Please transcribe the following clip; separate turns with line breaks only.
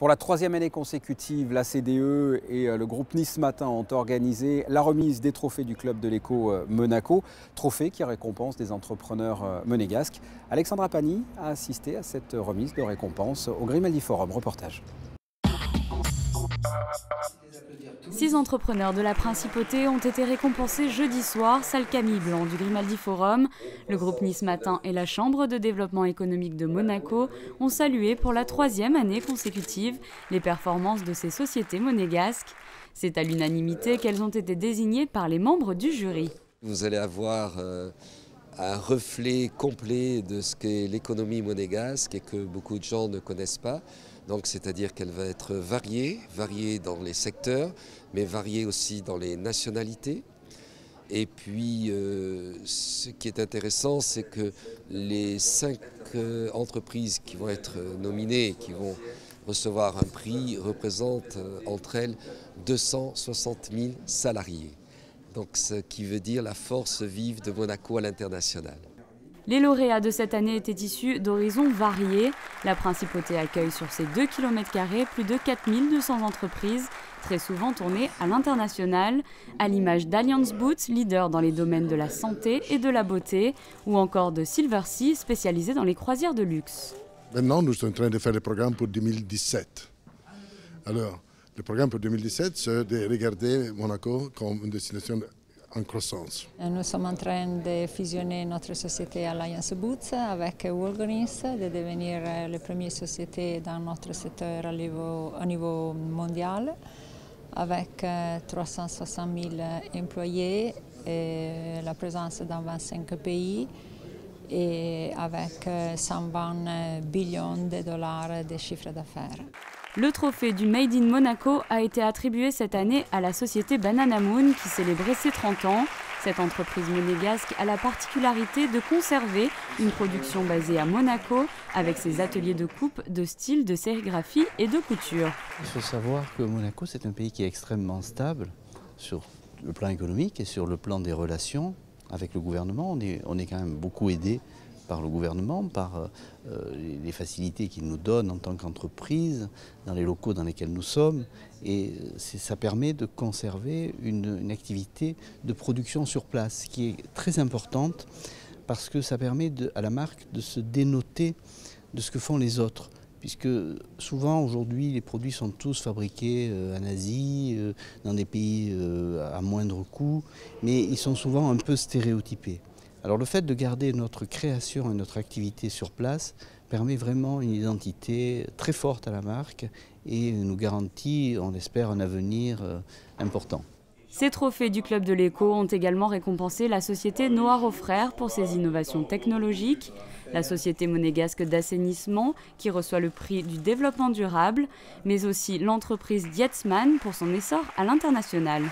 Pour la troisième année consécutive, la CDE et le groupe Nice Matin ont organisé la remise des trophées du club de l'éco Monaco, trophée qui récompense des entrepreneurs monégasques. Alexandra Pani a assisté à cette remise de récompense au Grimaldi Forum. Reportage.
6 entrepreneurs de la Principauté ont été récompensés jeudi soir, salle Camille Blanc du Grimaldi Forum. Le groupe Nice Matin et la Chambre de développement économique de Monaco ont salué pour la troisième année consécutive les performances de ces sociétés monégasques. C'est à l'unanimité qu'elles ont été désignées par les membres du jury.
Vous allez avoir un reflet complet de ce qu'est l'économie monégasque et que beaucoup de gens ne connaissent pas. Donc, c'est-à-dire qu'elle va être variée dans les secteurs, mais variée aussi dans les nationalités. Et puis, ce qui est intéressant, c'est que les 5 entreprises qui vont être nominées, qui vont recevoir un prix, représentent entre elles 260 000 salariés. Donc, ce qui veut dire la force vive de Monaco à l'international.
Les lauréats de cette année étaient issus d'horizons variés. La Principauté accueille sur ses 2 km² plus de 4200 entreprises, très souvent tournées à l'international, à l'image d'Alliance Boots, leader dans les domaines de la santé et de la beauté, ou encore de Silversea, spécialisé dans les croisières de luxe.
Maintenant, nous sommes en train de faire le programme pour 2017. Alors, le programme pour 2017, c'est de regarder Monaco comme une destination en croissance.
Nous sommes en train de fusionner notre société Alliance Boots avec Walgreens, de devenir la première société dans notre secteur au niveau mondial, avec 360 000 employés et la présence dans 25 pays et avec 120 billions de dollars de chiffre d'affaires.
Le trophée du Made in Monaco a été attribué cette année à la société Banana Moon qui célébrait ses 30 ans. Cette entreprise monégasque a la particularité de conserver une production basée à Monaco avec ses ateliers de coupe, de style, de sérigraphie et de couture.
Il faut savoir que Monaco, c'est un pays qui est extrêmement stable sur le plan économique et sur le plan des relations avec le gouvernement. On est quand même beaucoup aidé par le gouvernement, par les facilités qu'il nous donne en tant qu'entreprise, dans les locaux dans lesquels nous sommes. Et ça permet de conserver une activité de production sur place qui est très importante parce que ça permet à la marque de se dénoter de ce que font les autres. Puisque souvent aujourd'hui les produits sont tous fabriqués en Asie, dans des pays à moindre coût, mais ils sont souvent un peu stéréotypés. Alors le fait de garder notre création et notre activité sur place permet vraiment une identité très forte à la marque et nous garantit, on l'espère, un avenir important.
Ces trophées du Club de l'éco ont également récompensé la société Noir Frères pour ses innovations technologiques, la société monégasque d'assainissement qui reçoit le prix du développement durable, mais aussi l'entreprise Dietzmann pour son essor à l'international.